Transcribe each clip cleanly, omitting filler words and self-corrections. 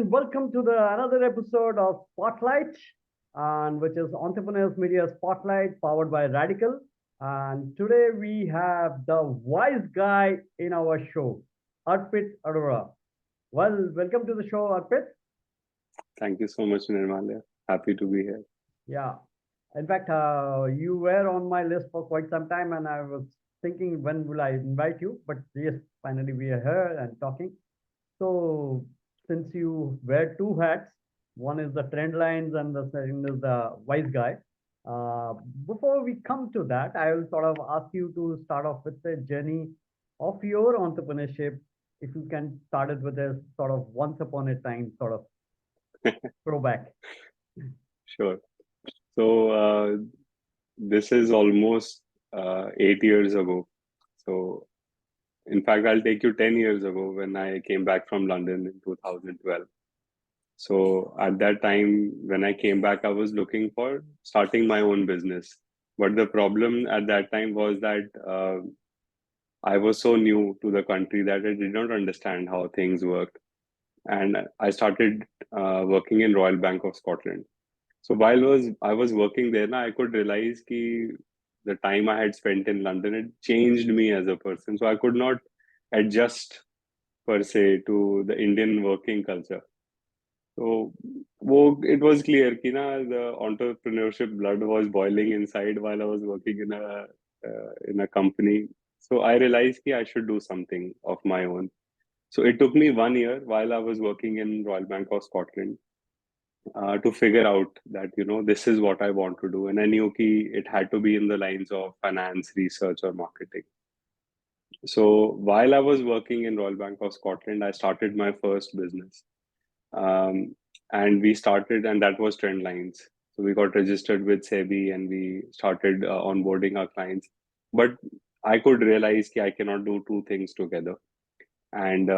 and welcome to the another episode of Spotlight, and which is Entrepreneurs Media Spotlight powered by Radical. And today we have the wise guy in our show, Arpit Arora. Well, welcome to the show, Arpit. Thank you so much, Nirmala. Happy to be here. Yeah. In fact, you were on my list for quite some time, and I was thinking when will I invite you? But yes, finally we are here and talking. So, since you wear two hats, one is the trend lines and the second is the wise guy. Uh, Before we come to that, I will sort of ask you to start off with the journey of your entrepreneurship. If you can start it with a sort of once upon a time sort of throwback. Sure. So, this is almost 8 years ago. So, in fact, I'll take you 10 years ago when I came back from London in 2012. So, at that time, when I came back, I was looking for starting my own business. But the problem at that time was that I was so new to the country that I did not understand how things worked. And I started working in Royal Bank of Scotland. So while I was working there, I could realize that the time I had spent in London had changed me as a person. So I could not adjust per se to the Indian working culture. So it was clear that the entrepreneurship blood was boiling inside while I was working in a company. So I realized that I should do something of my own. So it took me 1 year while I was working in Royal Bank of Scotland to figure out that this is what I want to do, and I knew it had to be in the lines of finance, research, or marketing. So while I was working in Royal Bank of Scotland, I started my first business, and and that was Trend Lines. So we got registered with SEBI, and we started onboarding our clients. But I could realize that I cannot do two things together. And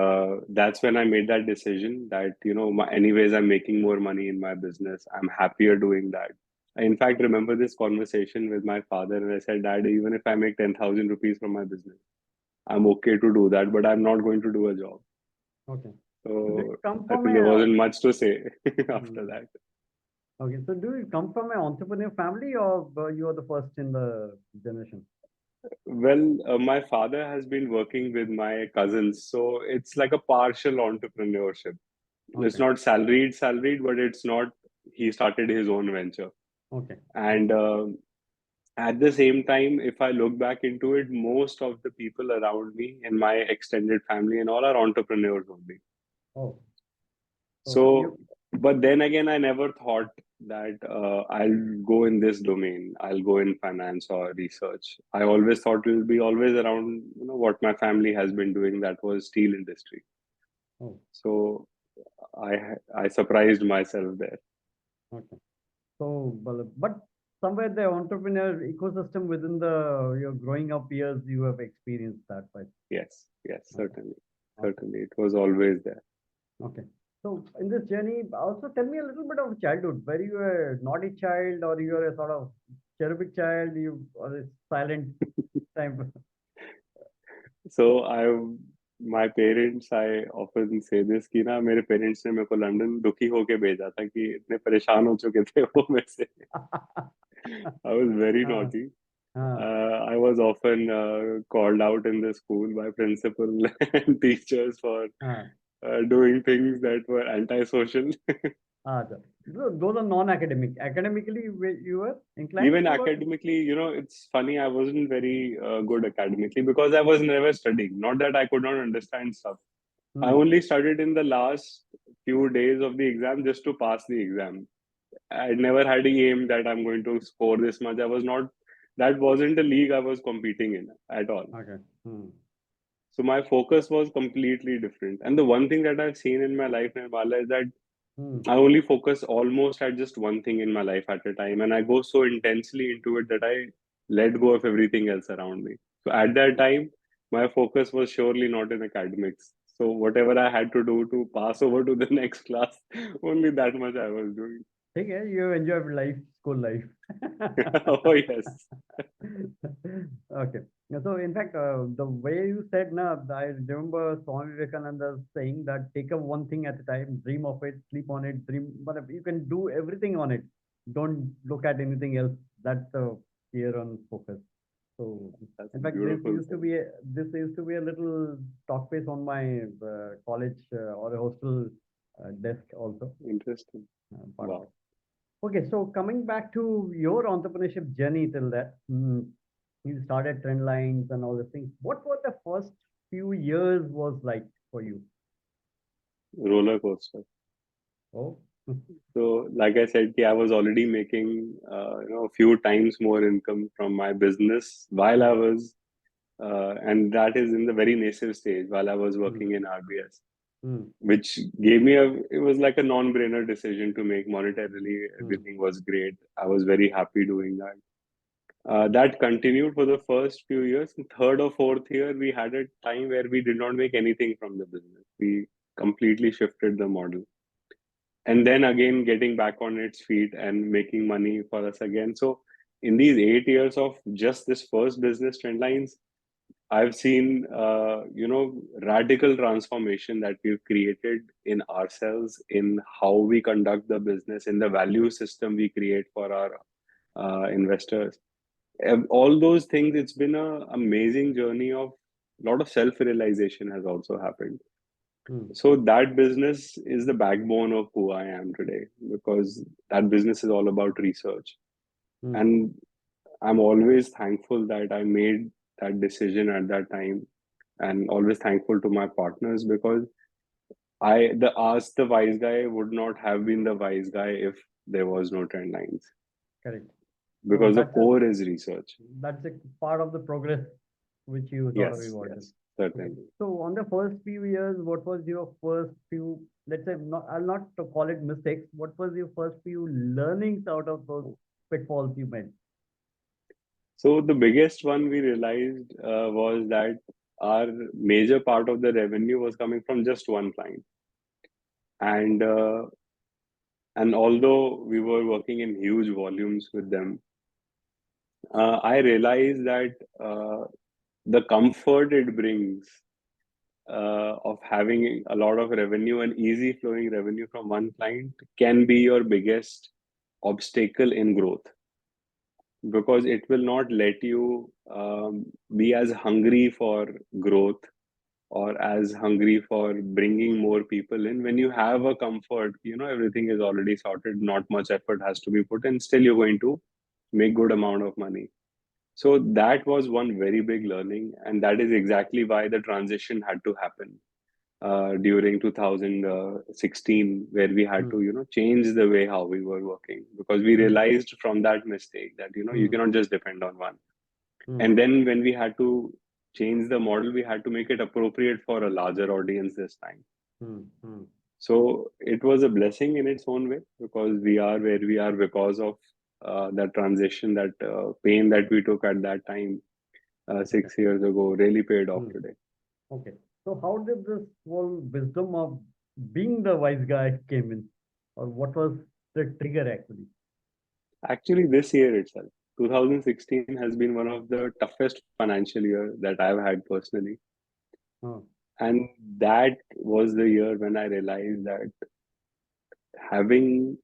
that's when I made that decision that anyways I'm making more money in my business, I'm happier doing that. I in fact remember this conversation with my father, and I said, Dad, even if I make 10,000 rupees from my business, I'm okay to do that, but I'm not going to do a job. Okay. So do you So come I from think there a wasn't much to say after hmm, that. okay? So do you come from an entrepreneur family, or you are the first in the generation? Well, my father has been working with my cousins, so it's like a partial entrepreneurship. It's Okay. not salaried, but it's not, he started his own venture. Okay. And at the same time, if I look back into it, most of the people around me in my extended family and all are entrepreneurs only. Oh, so you So, but then again, I never thought that I'll go in this domain. I'll go in finance or research. I always thought it will be always around, what my family has been doing. That was steel industry. oh, So I surprised myself there. okay. So, but somewhere the entrepreneur ecosystem within the your growing up years, you have experienced that, right? Yes, yes, Okay. certainly, Okay. certainly. It was always there. Okay. So in this journey, also tell me a little bit of childhood. Were you a naughty child, or you are a sort of cherubic child? You or a silent type? So my parents, I often say this कि ना मेरे parents ने मेरे को London दुखी होके भेजा था कि इतने परेशान हो चुके थे वो मेरे से. I was very हाँ, naughty. हाँ, I was often called out in the school by principal and teachers for हाँ, doing things that were antisocial. हाँ. Those are non-academic. Academically, you were inclined Even towards. academically, it's funny, I wasn't very good academically because I was never studying. Not that I could not understand stuff. I Hmm. only studied in the last few days of the exam just to pass the exam. I never had a aim that I'm going to score this much. That wasn't the league I was competing in at all. Okay. Hmm. So my focus was completely different. And the one thing that I've seen in my life, Nirmala, is that Hmm. I only focus almost at just one thing in my life at a time. And I go so intensely into it that I let go of everything else around me. So at that time, my focus was surely not in academics. So whatever I had to do to pass over to the next class, only that much I was doing. ठीक है, you enjoyed life, school life. Oh, yes. Okay. Yeah, so in fact, the way you said, na, I remember Swami Vivekananda saying that take up one thing at a time, dream of it, sleep on it, dream, but if you can do everything on it. Don't look at anything else. That's the clear on focus. So, That's in a fact, beautiful thing. this used to be a little talk piece on my college or a hostel desk also, Interesting. part of it. Wow. Okay, so coming back to your entrepreneurship journey till that, you started trend lines and all the things. What were the first few years was like for you? Roller coaster. Oh, So, like I said, I was already making a few times more income from my business while I hmm, was, and that is in the very nascent stage while I was hmm, working in RBS, hmm, which gave me it was like a non-brainer decision to make monetarily. hmm, Everything was great. I was very happy doing that. That continued for the first few years. In third or fourth year, we had a time where we did not make anything from the business. We completely shifted the model, and then again getting back on its feet and making money for us again. So in these 8 years of just this first business trend lines, I've seen radical transformation that we've created in ourselves, in how we conduct the business, in the value system we create for our investors. All those things, it's been a amazing journey of a lot of self realization has also happened. hmm, So that business is the backbone of who I am today, because that business is all about research. hmm, And I'm always thankful that I made that decision at that time, and always thankful to my partners, because the Ask the Wise Guy would not have been the wise guy if there was no trend lines, correct. So because the core is research. that's a part of the progress which you sort of Yes, evolved. yes, Okay. certainly. So on the first few years, what was your first few, let's say, not, I'll not to call it mistakes. What was your first few learnings out of those pitfalls you made? So the biggest one we realized was that our major part of the revenue was coming from just one client, and although we were working in huge volumes with them, I realized that the comfort it brings of having a lot of revenue and easy flowing revenue from one client can be your biggest obstacle in growth, because it will not let you be as hungry for growth or as hungry for bringing more people in. When you have a comfort, everything is already sorted, not much effort has to be put, and still you're going to make good amount of money. So that was one very big learning, and that is exactly why the transition had to happen during 2016, where we had Hmm, to change the way how we were working, because we hmm, realized from that mistake that you hmm, cannot just depend on one. hmm, And then when we had to change the model, we had to make it appropriate for a larger audience this time. hmm, hmm. So it was a blessing in its own way, because we are where we are because of that transition, that pain that we took at that time Okay. 6 years ago really paid off Hmm. today. Okay. So how did this whole wisdom of being the wise guy came in, or what was the trigger actually? Actually, this year itself, 2016 has been one of the toughest financial year that I've had personally. Oh, And that was the year when I realized that having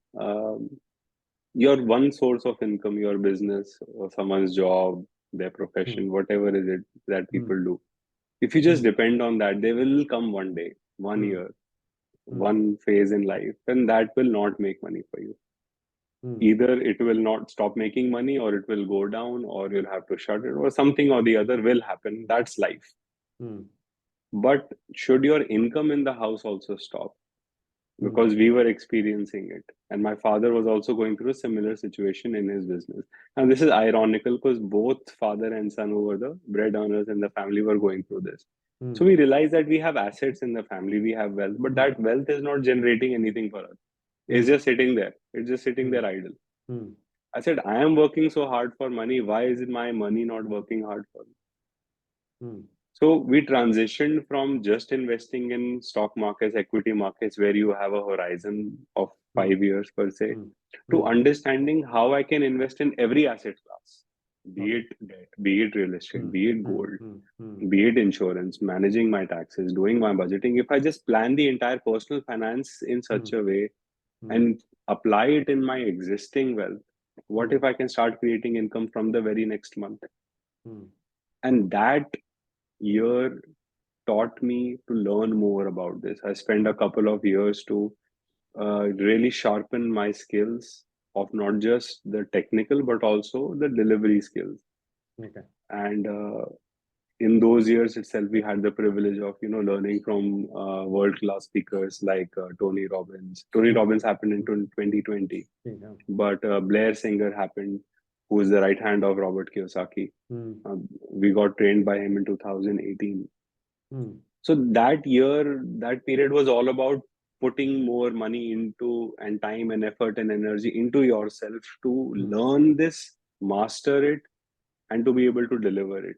your one source of income, your business or someone's job, their hmm, profession, whatever is it that hmm, people do, if you just hmm, depend on that, they will come one day, one hmm, year, hmm, one phase in life, and that will not make money for you. hmm, Either it will not stop making money, or it will go down, or you'll have to shut it, or something or the other will happen. That's life. hmm, But should your income in the house also stop? hmm, Because we were experiencing it, and my father was also going through a similar situation in his business. And this is ironical, because both father and son, who were the bread earners in the family, were going through this. hmm, So we realized that we have assets in the family, we have wealth, but hmm, that wealth is not generating anything for us. It's hmm, just sitting there. It's just sitting hmm, there idle. hmm, I said, I am working so hard for money. Why is my money not working hard for me? hmm, So we transitioned from just investing in stock markets, equity markets, where you have a horizon of hmm, 5 years per se, hmm, to hmm, understanding how I can invest in every asset class. be Okay. it debt, be it real estate, Hmm. be it Hmm. gold, Hmm. Hmm. be it insurance, managing my taxes, doing my budgeting. If I just plan the entire personal finance in Hmm. such a way Hmm. and apply it in my existing wealth, what Hmm. if I can start creating income from the very next month? Hmm. And that year taught me to learn more about this. I spent a couple of years to really sharpen my skills of not just the technical but also the delivery skills. Okay. And in those years itself, we had the privilege of learning from world class speakers like Tony Robbins. Tony Hmm. Robbins happened in Hmm. 2020, Yeah. but Blair Singer happened, who is the right hand of Robert Kiyosaki. Hmm. Uh, we got trained by him in 2018. Hmm. So that year, that period was all about putting more money into and time and effort and energy into yourself to Hmm. learn this, master it, and to be able to deliver it.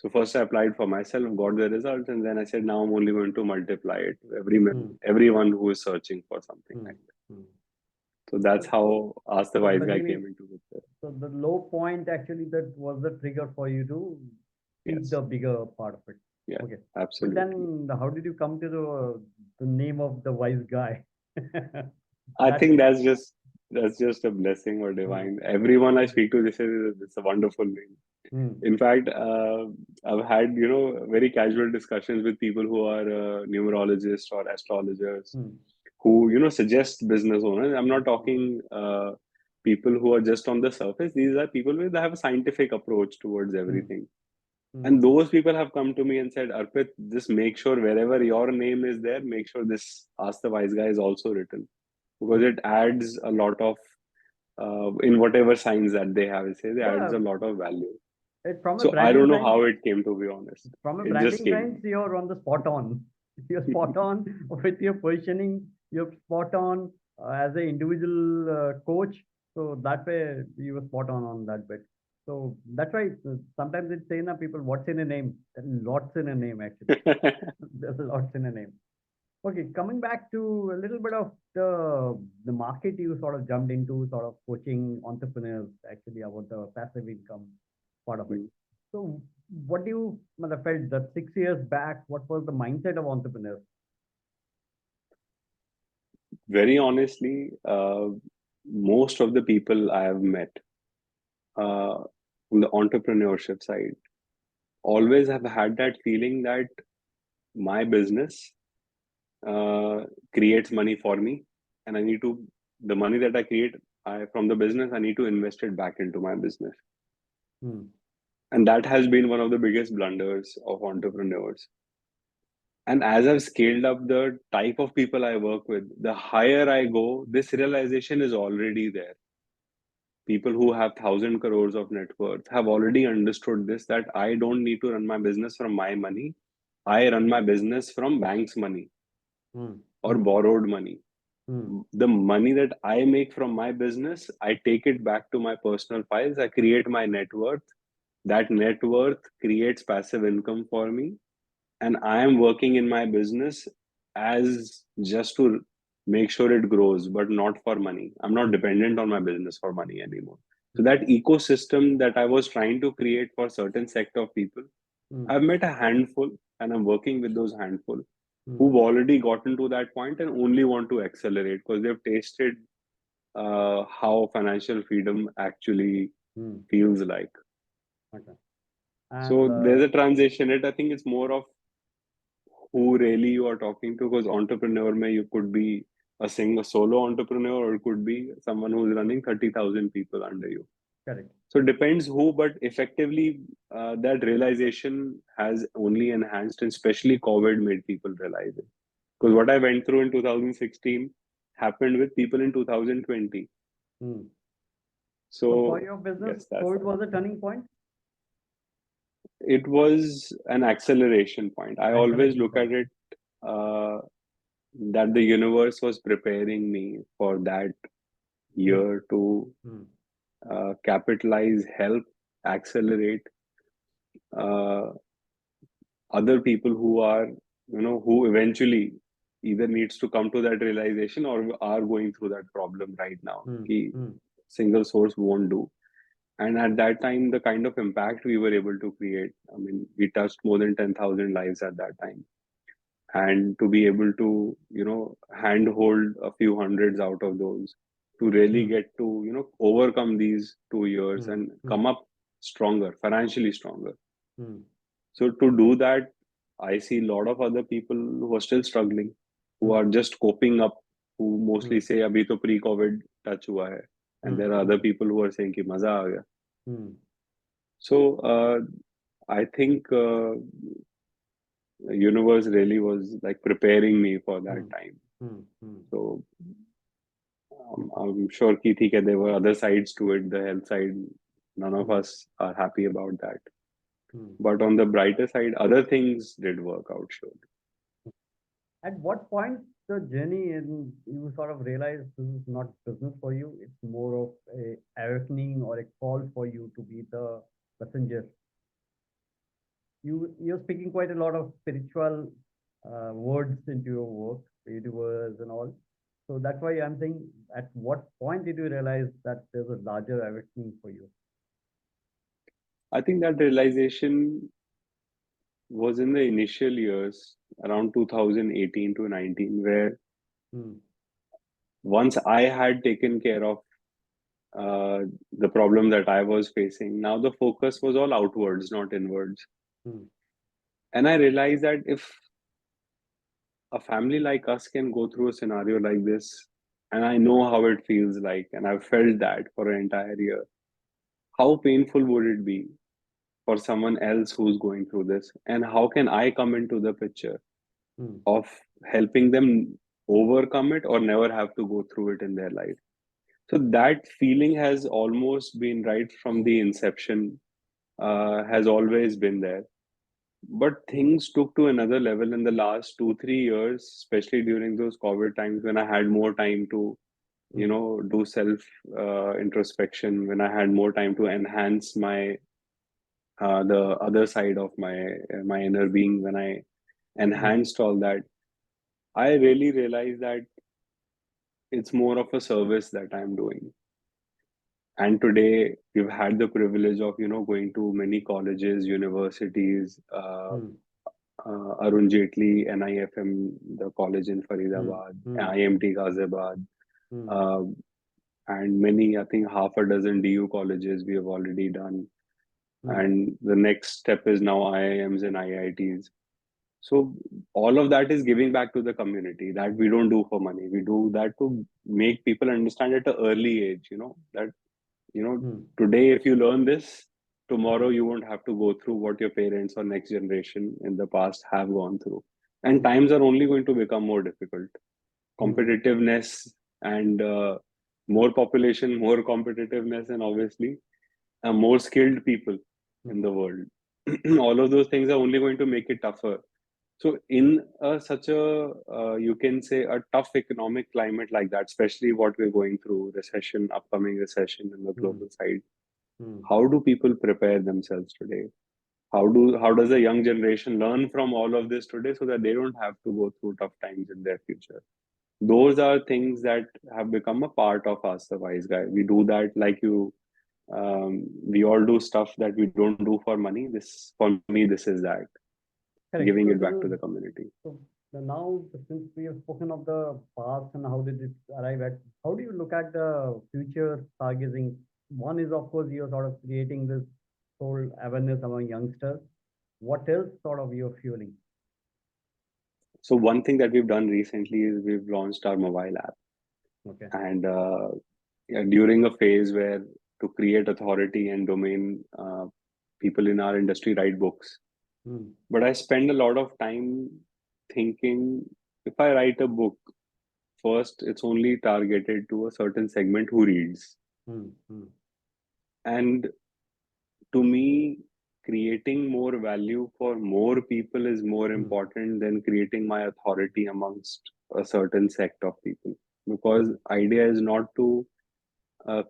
So first I applied for myself, got the results, and then I said, now I'm only going to multiply it to Hmm. everyone who is searching for something Hmm. like that. Hmm. So that's So, how Ask the so Wise Guy basically, came into picture. so the low point actually that was the trigger for you to see Yes, the bigger part of it. yes, Okay. But absolutely. then how did you come to the name of the wise guy? I That. think that's just a blessing or Hmm. divine. Everyone I Hmm. speak to, they say it's a wonderful name. Hmm. In fact, I've had very casual discussions with people who are numerologists or astrologers Hmm. who suggest business owners. I'm not Hmm. talking people who are just on the surface. These are people with that have a scientific approach towards Hmm. everything. Hmm. And those people have come to me and said, Arpit, just make sure wherever your name is there, make sure this Ask the Wise Guy is also written, because Hmm. it adds a lot of in whatever signs that they have. Say they adds Yeah, a lot of value. from a So I branding don't know science, how it came, to be honest. It just came. you're on the spot on. You're spot on with your positioning. You're spot on as an individual coach. So that way you were spot on that bit. So that's why sometimes it's saying that people, what's in a name? There's lots in a name actually. There's lots in a name. Okay, coming back to a little bit of the market you sort of jumped into, sort of coaching entrepreneurs actually about the passive income part of it. So, what do you felt that 6 years back? What was the mindset of entrepreneurs? Very honestly, most of the people I have met uh, on the entrepreneurship side always have had that feeling that my business uh, creates money for me, and I need to the money that I create from the business, I need to invest it back into my business. Hmm. And that has been one of the biggest blunders of entrepreneurs. And as I've scaled up the type of people I work with, the higher I go, this realization is already there. People who have 1,000 crores of net worth have already understood this, that I don't need to run my business from my money. I run my business from bank's money Hmm. or Hmm. borrowed money. Hmm. The money that I make from my business, I take it back to my personal files. I create my net worth. That net worth creates passive income for me. And I am working in my business as just to make sure it grows, but not for money. I'm not dependent on my business for money anymore. So that ecosystem that I was trying to create for certain sect of people, Hmm. I've met a handful, and I'm working with those handful Hmm. who've already gotten to that point and only want to accelerate because they've tasted how financial freedom actually Hmm. feels like. Okay. And So there's a transition. I think it's more of who really you are talking to, because entrepreneur may you could be a solo entrepreneur, or it could be someone who's running 30,000 people under you. correct. So it depends who, but effectively that realization has only enhanced, and especially COVID made people realize it. Because what I went through in 2016 happened with people in 2020. Hmm. So for So your business, yes, that's COVID that. was a turning point, It was an acceleration point. I always acceleration look point. at it uh, that the universe was preparing me for that Hmm. year to Hmm. capitalize, help, accelerate uh, other people who are, who eventually either needs to come to that realization or are going through that problem right now. Hmm. Ki Hmm. single source won't do. And at that time, the kind of impact we were able to create, I mean, we touched more than 10,000 lives at that time. And to be able to, handhold a few hundreds out of those, to really Hmm. get to, overcome these 2 years Hmm. and Hmm. come up stronger, financially stronger. Hmm. So to do that, I see a lot of other people who are still struggling, who Hmm. are just coping up, who mostly Hmm. say, "Abhi to pre-COVID touch hua hai," and Hmm. there are Hmm. other people who are saying, "Ki maza aa gaya." Hmm. So I think universe really was like preparing me for that Hmm. time. Hmm. Hmm. So I'm sure ki theek hai, there were other sides to it, the health side. None of Hmm. us are happy about that. Hmm. But on the brighter side, other things did work out, sure. At what point the journey in you sort of realize this is not business for you? It's more of a awakening or a call for you to be the messenger. You're speaking quite a lot of spiritual words into your work, the universe and all. So that's why I'm saying, at what point did you realize that there's a larger awakening for you? I think that realization was in the initial years, around 2018 to 19, where Hmm. once I had taken care of uh, the problem that I was facing, now the focus was all outwards, not inwards. Hmm. And I realized that if a family like us can go through a scenario like this, and I know how it feels like, and I've felt that for an entire year, how painful would it be for someone else who's going through this? And how can I come into the picture Hmm. of helping them overcome it or never have to go through it in their life? So that feeling has almost been right from the inception, has always been there. But things took to another level in the last 2 3 years, especially during those COVID times when I had more time to, Hmm. do self introspection, when I had more time to enhance my the other side of my inner being, when I Hmm. enhanced all that, I really realized that it's more of a service that I'm doing. And today we've had the privilege of going to many colleges, universities, Hmm. Arun Jaitley, NIFM, the college in Hmm. Faridabad, Hmm. IMT Ghaziabad, Hmm. uh, and many, I think half a dozen DU colleges we have already done. Hmm. And the next step is now IIMs and IITs. So all of that is giving back to the community, that we don't do for money. We do that to make people understand at an early age, that, you know, Hmm. today if you learn this, tomorrow you won't have to go through what your parents or next generation in the past have gone through. And Hmm. times are only going to become more difficult. Hmm. Competitiveness and more population, more competitiveness, and obviously more skilled people Hmm. in the world. All of those things are only going to make it tougher. So, in such a, you can say, a tough economic climate like that, especially what we're going through, recession, upcoming recession in the Hmm. global side, Hmm. how do people prepare themselves today? How does the young generation learn from all of this today so that they don't have to go through tough times in their future? Those are things that have become a part of us, the wise guy. We do that like you. We all do stuff that we don't do for money. This for me, this is that, giving Correct. it So back this to the is community. so now, since we have spoken of the past and how did it arrive at, how do you look at the future stargazing? One is, of course, you're sort of creating this whole awareness among youngsters. What else sort of you're fueling? So one thing that we've done recently is we've launched our mobile app, Okay. and yeah, during a phase where to create authority and domain, people in our industry write books. Hmm. But I spend a lot of time thinking, if I write a book, first it's only targeted to a certain segment who reads. Hmm. Hmm. And to me, creating more value for more people is more Hmm. important than creating my authority amongst a certain sect of people. Because Hmm. idea is not to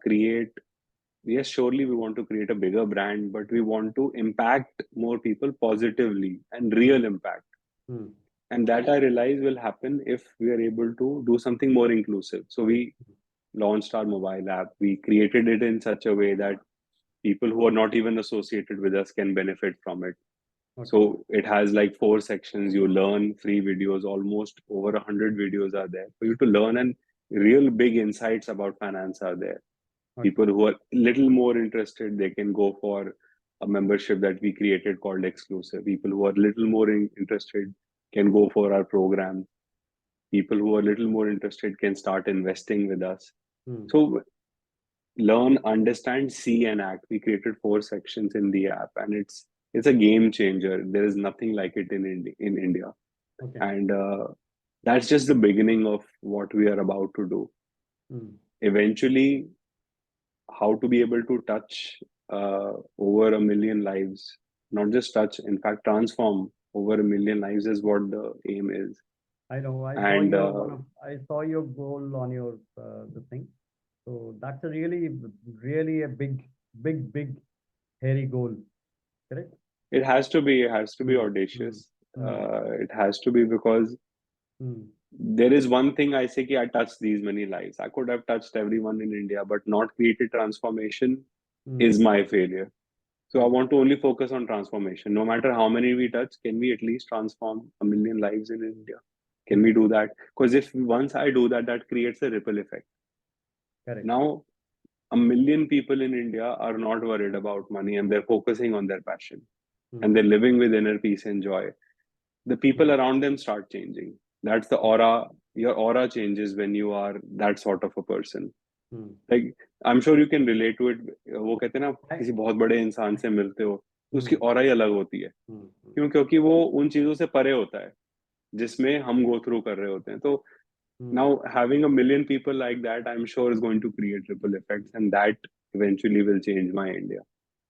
create, yes, surely we want to create a bigger brand, but we want to impact more people positively and Hmm. real impact. Hmm. And that I realize will happen if we are able to do something more inclusive. So we launched our mobile app, we created it in such a way that People who are not even associated with us can benefit from it. Okay. So it has like 4 sections. You learn free videos, almost over 100 videos are there for you to learn, and real big insights about finance are there. Okay. People who are little more interested, they can go for a membership that we created called Exclusive. People who are little more interested can go for our program. People who are little more interested can start investing with us. So learn, understand, see, and act. We created 4 sections in the app, and it's a game changer. There is nothing like it in India, Okay. and that's just the beginning of what we are about to do. Eventually, how to be able to touch over 1 million lives, not just touch, in fact, transform over 1 million lives is what the aim is. I know. And I saw your goal on your the thing. So that's a really a big, hairy goal. Correct? it has to be Hmm. audacious. Hmm. It has to be because Hmm. there is one thing I say, ki I touched these many lives. I could have touched everyone in India, but not created transformation Hmm. is my failure. So I Right. want to only focus on transformation. No matter how many we touch, can we at least transform 1 million lives in India? Can we Okay. do that? Because if once I do that, that creates a ripple effect. Correct. Now, 1 million people in India are not worried about money, and they're focusing on their passion, and Hmm. they're living with inner peace and joy. The people Hmm. around them start changing. That's the aura. Your aura changes when you are that sort of a person. Hmm. Like, I'm sure you can relate to it. वो कहते हैं ना, आप I, किसी बहुत बड़े इंसान से मिलते हो तो उसकी hmm. ऑरा ही अलग होती है. Hmm. Hmm. क्योंकि वो उन चीजों से परे होता है जिसमें हम गो थ्रू कर रहे होते हैं. तो Hmm. now having 1 million people like that, I'm sure is going to create ripple effects, and that eventually will change my India.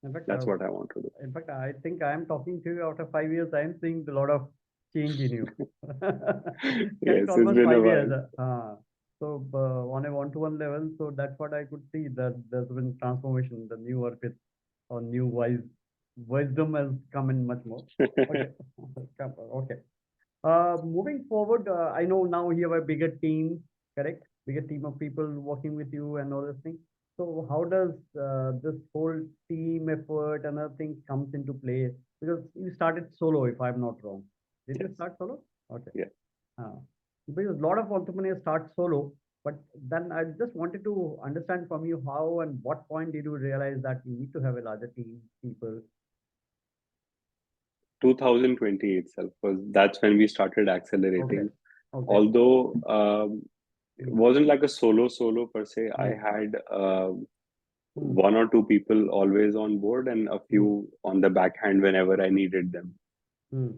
In fact, That's what I want to do. I think I am talking to you after 5 years. I am seeing a lot of change in you. Correct, Yes, it's almost been a 5 years. while. So on a one-to-one level, so that's what I could see that there's been transformation. The new Arpit or new wisdom has come in much more. Okay, okay. Moving forward, I know now you have a bigger team, correct? Bigger team of people working with you and all those things. So how does this whole team effort and other things comes into play? Because you started solo, if I'm not wrong. Did you Yes. start solo? Okay. Yeah. Uh, because a lot of entrepreneurs start solo, but then I just wanted to understand from you how and what point did you realize that you need to have a larger team, people? 2020 itself was that's when we started Okay. accelerating. Okay. Although it Hmm. wasn't like a solo per se. I Hmm. had Hmm. one or two people always on board and a Hmm. few on the backhand whenever I needed them. Hmm.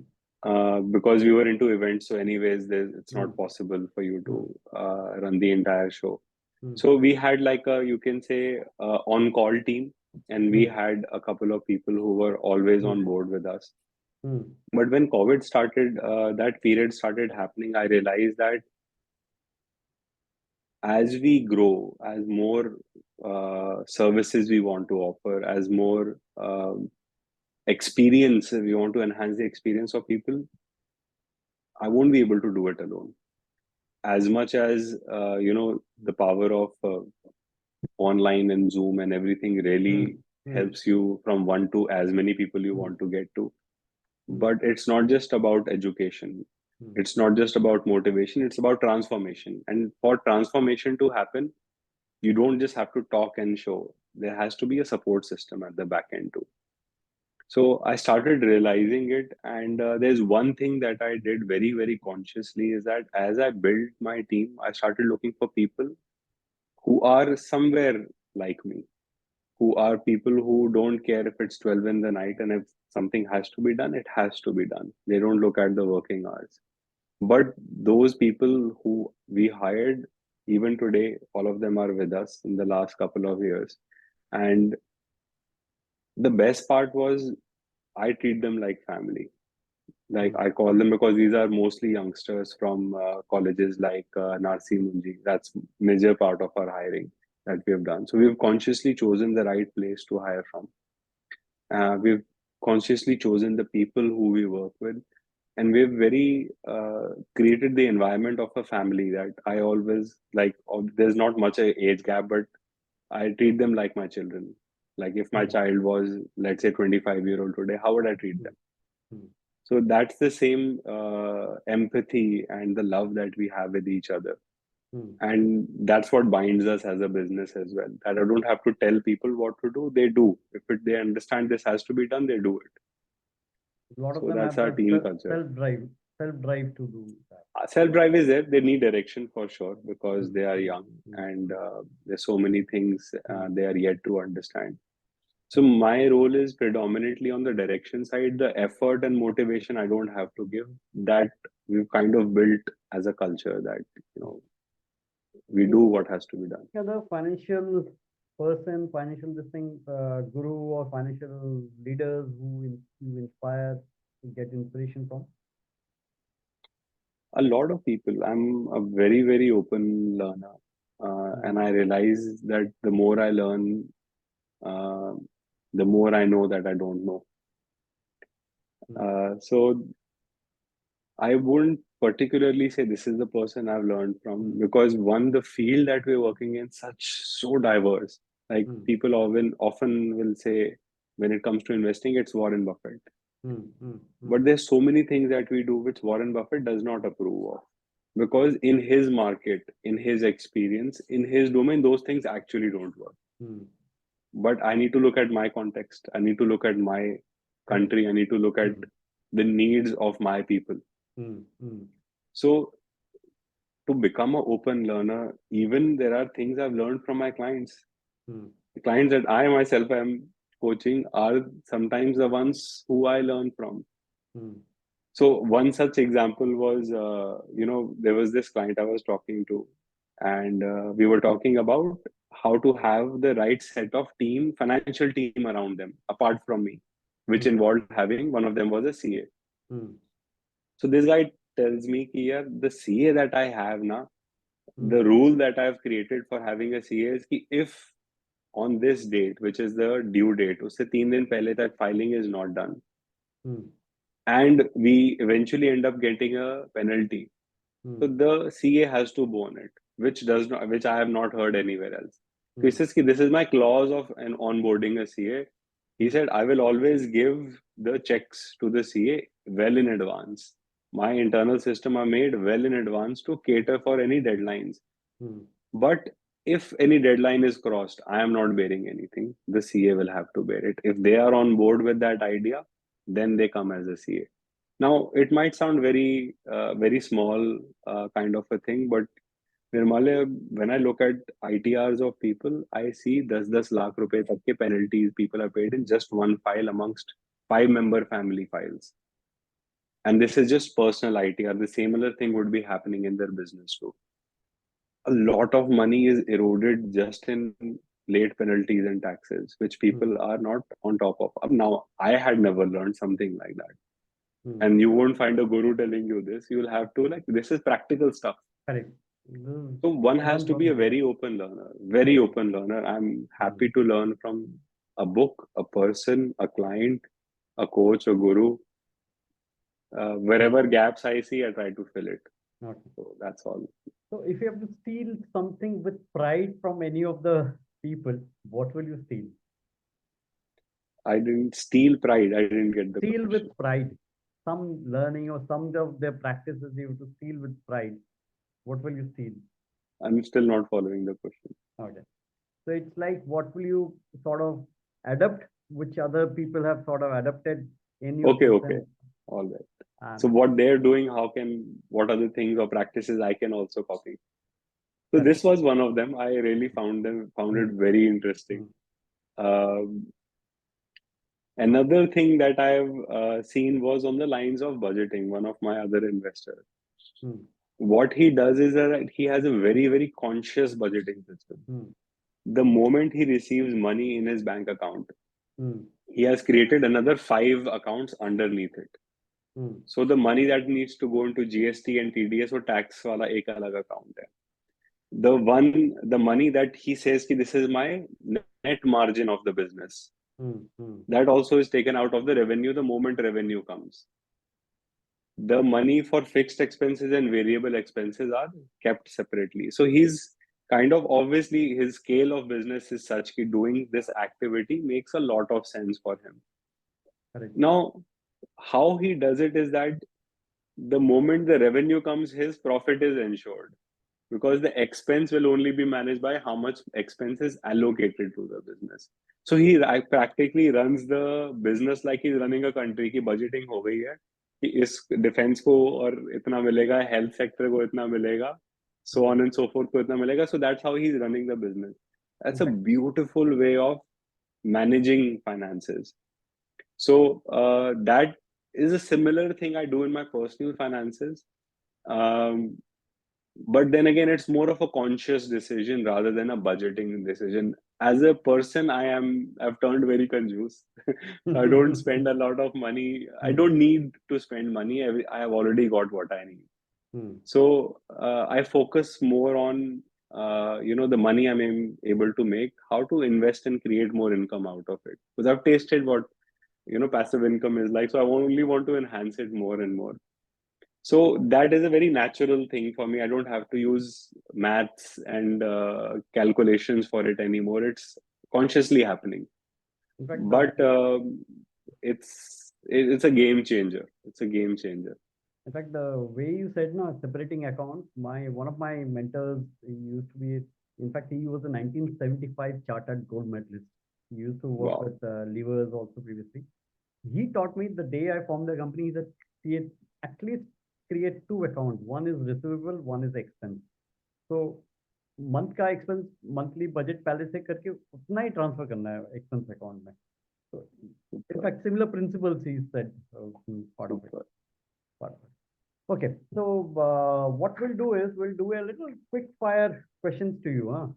Because we were into events, so anyways, it's Hmm. not possible for you Hmm. to run the entire show. Hmm. So we had like a, you can say, on-call team, and we Hmm. had a couple of people who were always Hmm. on board with us. Hmm. But when COVID started, that period started happening, I realized that as we grow, as more services we want to offer, as more experience we want to enhance the experience of people, I won't be able to do it alone. As much as the power of online and Zoom and everything Hmm. really Hmm. helps you from one to as many people you Hmm. want to get to. Hmm. But it's not just about education. Hmm. It's not just about motivation. It's about transformation. And for transformation to happen, you don't just have to talk and show. There has to be a support system at the back end too. So I started realizing it, and there's one thing that I did very, very consciously is that as I built my team, I started looking for people who are somewhere like me, who are people who don't care if it's 12 in the night, and if something has to be done, it has to be done. They don't look at the working hours. But those people who we hired, even today, all of them are with us in the last couple of years. And the best part was I treat them like family. Like Hmm. I call them because these are mostly youngsters from colleges like Narsi Munji. That's major part of our hiring that we have done. So we've consciously chosen the right place to hire from. We've consciously chosen the people who we work with, and we've very created the environment of a family that I always like. There's not much a age gap, but I treat them like my children. Like if my child was, let's say, 25-year-old today, how would I treat them? Mm. So that's the same empathy and the love that we have with each other. Mm. And that's what binds us as a business as well. That I don't have to tell people what to do, they do. If they understand this has to be done, they do it. A lot of So them that's have our the team culture. self drive to do that. Self-drive is there. They need direction for sure because Mm. they are Mm. young Mm. and there's so many things Mm. they are yet to understand. So Correct. my role is predominantly on the direction side. The effort and motivation I don't have to give. That we've kind of built as a culture that we do what has to be done. Other financial person, financial this thing, guru or financial leaders who you inspire, to get inspiration from? A lot of people. I'm a very, very open learner. And Mm. I realize that the more I learn, uh, the more I know that I don't know. Mm. So I wouldn't particularly say this is the person I've learned from Mm. because one, the field that we're working in, such so diverse. Like Mm. people often will say when it comes to investing, it's Warren Buffett. Mm. Mm. Mm. But there's so many things that we do which Warren Buffett does not approve of. Because in his market, in his experience, in his domain, those things actually don't work. Mm. But I need to look at my context. I need to look at my Correct. country. I need to look at Mm. the needs of my people. Mm. Mm. So to become an open learner, even there are things I've learned from my clients. Mm. The clients that I myself am coaching are sometimes the ones who I learn from. Mm. So one such example was, there was this client I was talking to, and we were talking about how to have the right set of financial team around them, apart from me, which Mm. involved having one of them was a CA. Mm. So this guy tells me, कि यार, the CA that I have now, Mm. the rule that I've created for having a CA is कि if on this date, which is the due date, उससे 3 दिन पहले that filing is not done, Mm. and we eventually end up getting a penalty. So Mm. the CA has to bone it, which I have not heard anywhere else. So he Mm. says, "Ki this is my clause of an onboarding a CA." He Mm. said, "I will always give the checks to the CA well in advance. My internal system are made well in advance to cater for any deadlines. Mm. But if any deadline is crossed, I am not bearing anything. The CA will have to bear it. If they are on board with that idea, then they come as a CA." Now, it might sound very small kind of a thing, but Nirmale, when I look at ITRs of people, I see 10 lakh rupees tak ke penalties people are paid in just one file amongst 5-member family files. And this is just personal ITR. The similar thing would be happening in their business too. A lot of money is eroded just in late penalties and taxes, which Mm. people are not on top of. Now, I had never learned something like that. Mm. And you won't find a guru telling you this. You'll have to, like, this is practical stuff. Correct. This is So one has learn to from be a here. very open learner, very open learner. I'm Mm. happy to learn from a book, a person, a client, a coach, a guru. Correct. Wherever gaps I see, I try to fill it. Okay. So that's all. So if you have to steal something with pride from any of the people, what will you steal? I didn't steal pride. I didn't get the Steal question. with pride. Some learning or some of their practices you have to steal with pride. What will you steal? I'm still not following the question. Okay. So it's like what will you sort of adapt, which other people have sort of adapted in your Okay, okay. system? All right. So And what they're doing, what are the things or practices I can also copy? So correct. this was one of them. I really found it Mm. very interesting. Mm. Um, Another thing that I've seen was on the lines of budgeting. One of my other investors, Mm. what he does is that he has a very, very conscious budgeting system. Mm. The moment he receives money in his bank account, Mm. he has created another 5 accounts underneath it. Mm. So the money that needs to go into GST and TDS or tax wala ek alag account hai. The money that he says ki this is my net margin of the business, Mm. Mm. that also is taken out of the revenue the moment revenue comes. The money for fixed expenses and variable expenses are kept separately. So he's kind of obviously his scale of business is such that doing this activity makes a lot of sense for him. Correct. Now, how he does it is that the moment the revenue comes, his profit is ensured because the expense will only be managed by how much expense is allocated to the business. So he practically runs the business like he's running a country की budgeting हो गई है कि इस defense को और इतना मिलेगा, health sector को इतना मिलेगा, so on and so forth को इतना मिलेगा. So that's how he's running the business. That's a beautiful way of managing finances. So that is a similar thing I do in my personal finances. But then again, it's more of a conscious decision rather than a budgeting decision. As a person, I've turned very confused. I don't spend a lot of money. I don't need to spend money. I have already got what I need. So I focus more on the money I'm able to make, how to invest and create more income out of it. Because I've tasted what passive income is like. So I only want to enhance it more and more. So that is a very natural thing for me. I don't have to use maths and calculations for it anymore. It's consciously happening. In fact, But it's a game changer. It's a game changer. In fact, the way you said, no, separating accounts, one of my mentors, he used to be, in fact, he was a 1975 chartered gold medalist. He used to work Wow. with levers also previously. He taught me the day I formed the company that create at least create two accounts. One is receivable, one is expense. So month का expense monthly budget पहले से करके उतना ही transfer करना है expense account में. So in fact, similar principles he said part of it. Part of it. Okay, so what we'll do is we'll do a little quick fire questions to you,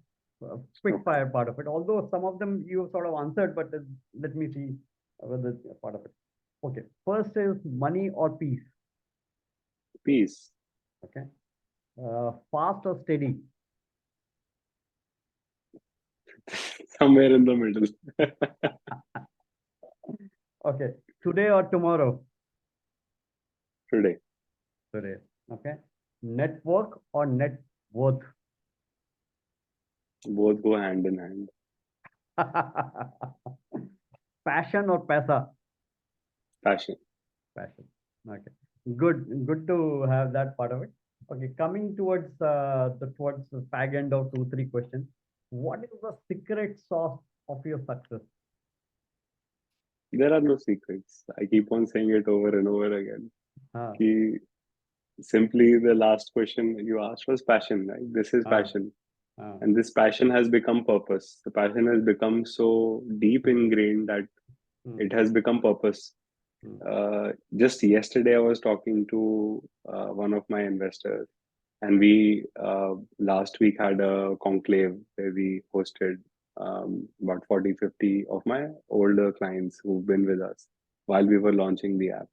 quick fire part of it. Although some of them you sort of answered, but let me see whether it's a part of it. Okay, first is money or peace. Peace. Okay, fast or steady. Somewhere in the middle. Okay, today or tomorrow. Today. Today. Okay, network or net worth. Both go hand in hand. Passion or paisa. Passion. Passion. Okay. Good to have that part of it. Okay, coming towards the fag end of 2, 3 questions. What is the secret sauce of your success? There are no secrets. I keep on saying it over and over again. Ki simply the last question you asked was passion, right? This is passion. And this passion has become purpose. The passion has become so deep ingrained that it has become purpose. Just yesterday, I was talking to one of my investors, and we last week had a conclave where we hosted about 40, 50 of my older clients who've been with us while we were launching the app.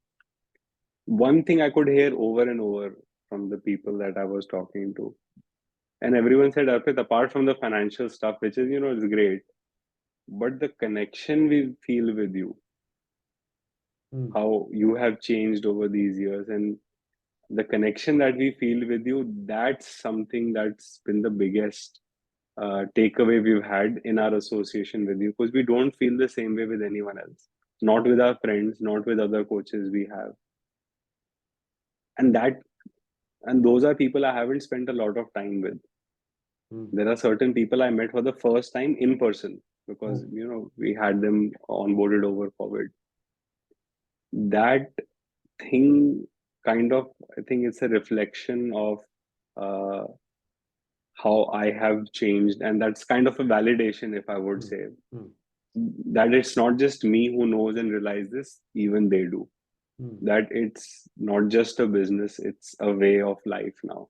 One thing I could hear over and over from the people that I was talking to, and everyone said, Arpit, apart from the financial stuff, which is, it's great, but the connection we feel with you, how you have changed over these years, and the connection that we feel with you, that's something that's been the biggest takeaway we've had in our association with you, because we don't feel the same way with anyone else, not with our friends, not with other coaches we have. And those are people I haven't spent a lot of time with. There are certain people I met for the first time in person because we had them onboarded over COVID. That thing kind of, I think it's a reflection of how I have changed, and that's kind of a validation, if I would say, that it's not just me who knows and realize this, even they do. That it's not just a business, it's a way of life now.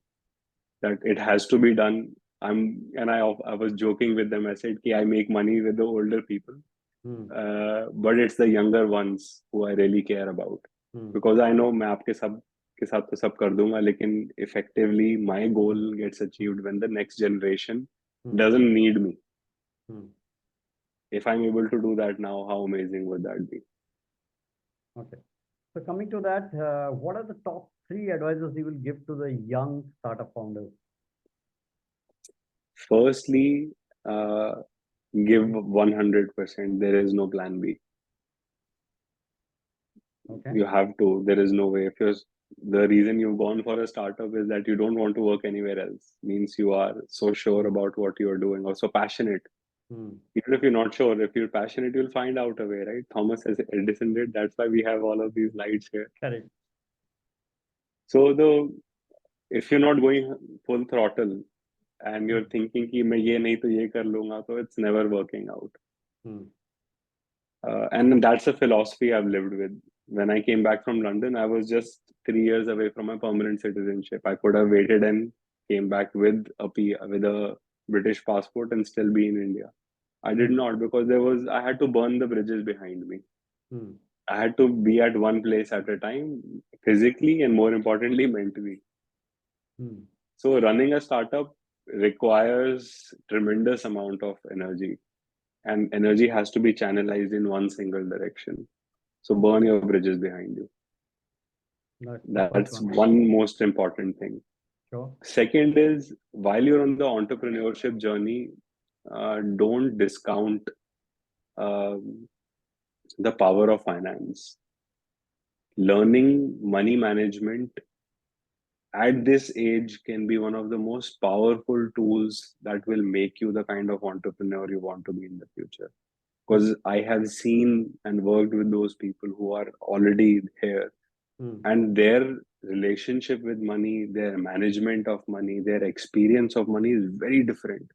That it has to be done. I was joking with them. I said, "I make money with the older people, but it's the younger ones who I really care about, because I know मैं आपके सब के साथ तो सब कर दूंगा, लेकिन effectively my goal gets achieved when the next generation doesn't need me. If I'm able to do that now, how amazing would that be?" Okay. So coming to that, what are the top 3 advices you will give to the young startup founders? Firstly, uh, give 100%. There is no plan B. Okay. You have to. There is no way. If you're the reason you've gone for a startup is that you don't want to work anywhere else. Means you are so sure about what you are doing or so passionate. Hmm. Even if you're not sure, if you're passionate, you'll find out a way, right? Thomas Edison did. That's why we have all of these lights here. Correct. So if you're not going full throttle and you're thinking कि मैं ये नहीं तो ये कर लूंगा, so it's never working out. Hmm. And that's a philosophy I've lived with. When I came back from London, I was just 3 years away from my permanent citizenship. I could have waited and came back with with a British passport and still be in India. I did Hmm. not because I had to burn the bridges behind me. Hmm. I had to be at one place at a time, physically and more importantly, mentally. Hmm. So running a startup requires tremendous amount of energy, and energy has to be channelized in one single direction. So burn your bridges behind you. That's the first That's one. one most important thing. Sure. Second is while you're on the entrepreneurship journey, don't discount um the power of finance. Learning money management at this age can be one of the most powerful tools that will make you the kind of entrepreneur you want to be in the future. Because I have seen and worked with those people who are already here, Hmm. and their relationship with money, their management of money, their experience of money is very different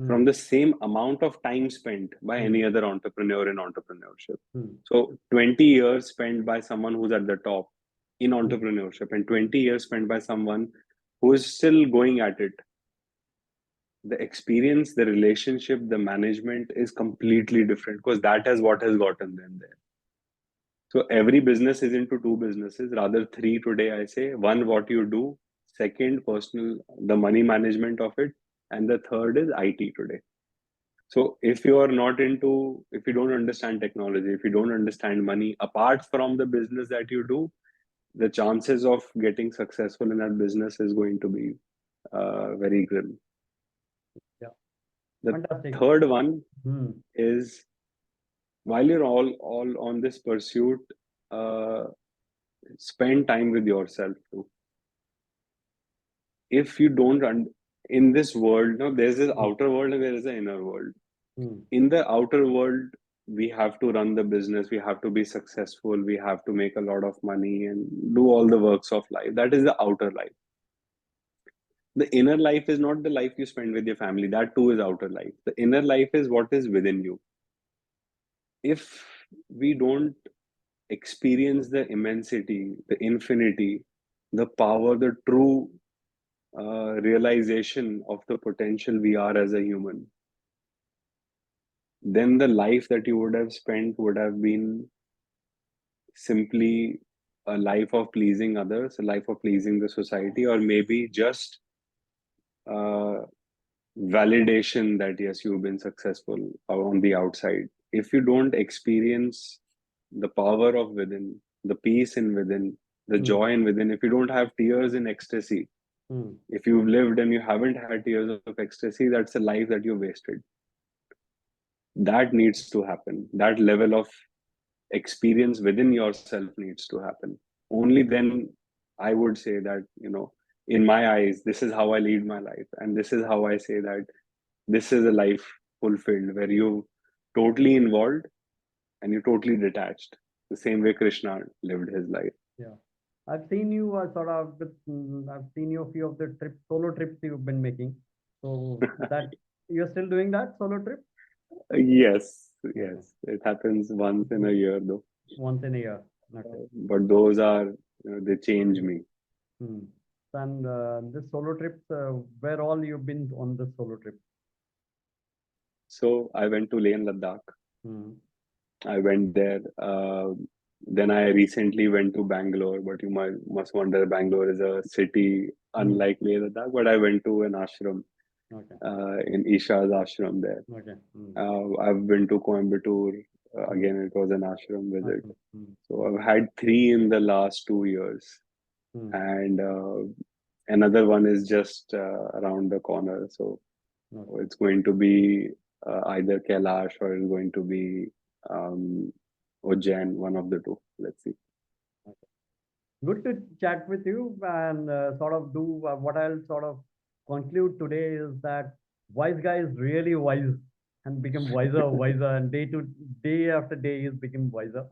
Hmm. from the same amount of time spent by Hmm. any other entrepreneur in entrepreneurship. Hmm. So 20 years spent by someone who's at the top in Hmm. entrepreneurship and 20 years spent by someone who is still going at it. The experience, the relationship, the management is completely different because that is what has gotten them there. So every business is into two businesses, rather three today, I say. One, what you do. Second, personal, the money management of it. And the third is IT today. So if you are not into, if you don't understand technology, if you don't understand money, apart from the business that you do, the chances of getting successful in that business is going to be very grim. Yeah. The Fantastic. third one Hmm. is while you're all on this pursuit, uh, spend time with yourself too. If you don't in this world, no, there's this Hmm. outer world and there is an inner world. Hmm. In the outer world, we have to run the business, we have to be successful, we have to make a lot of money and do all the works of life. That is the outer life. The inner life is not the life you spend with your family. That too is outer life. The inner life is what is within you. If we don't experience the immensity, the infinity, the power, the true realization of the potential we are as a human, then the life that you would have spent would have been simply a life of pleasing others, a life of pleasing the society, or maybe just uh, validation that yes, you've been successful on the outside. If you don't experience the power of within, the peace in within, the Hmm. joy in within, if you don't have tears in ecstasy, Hmm. if you've lived and you haven't had tears of ecstasy, that's a life that you wasted. That needs to happen. That level of experience within yourself needs to happen. Only then I would say that, in my eyes, this is how I lead my life. And this is how I say that this is a life fulfilled where you totally involved and you totally detached. The same way Krishna lived his life. Yeah. I've seen you I've seen you a few of the solo trips you've been making. So that you're still doing that solo trip? Yes, Okay. yes. It happens once in a year though. Once in a year. Okay. But those are, they change me. Hmm. And this solo trips, where all you've been on the solo trip? So I went to Leh and Ladakh. Hmm. I went there. Then I recently went to Bangalore, but you must wonder Bangalore is a city Hmm. unlike Leh Ladakh. But I went to an ashram Okay. in Isha's ashram there. Okay. Hmm. I've been to Coimbatore. Hmm. Again, it was an ashram visit. Awesome. Hmm. So I've had three in the last 2 years, Hmm. and another one is just around the corner. So Okay. It's going to be either Kailash or it's going to be Ujjain, one of the two. Let's see. Good to chat with you and sort of do what I'll sort of conclude today is that wise guy is really wise and become wiser, and day after day he's become wiser.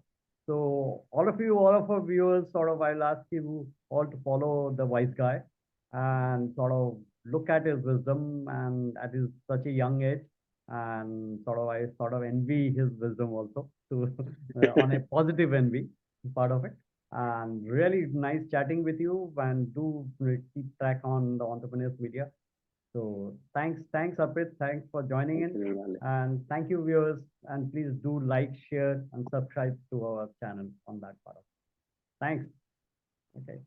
So all of you, all of our viewers, sort of I'll ask you all to follow the wise guy and sort of look at his wisdom and at his such a young age, and sort of I sort of envy his wisdom also to on a positive envy part of it. And really nice chatting with you, and do keep track on the Entrepreneurs Media. So thanks Arpit, thanks for joining Thank in, you, Nirmala. and thank you viewers, and please do like, share, and subscribe to our channel on that part of it. Thanks. Okay.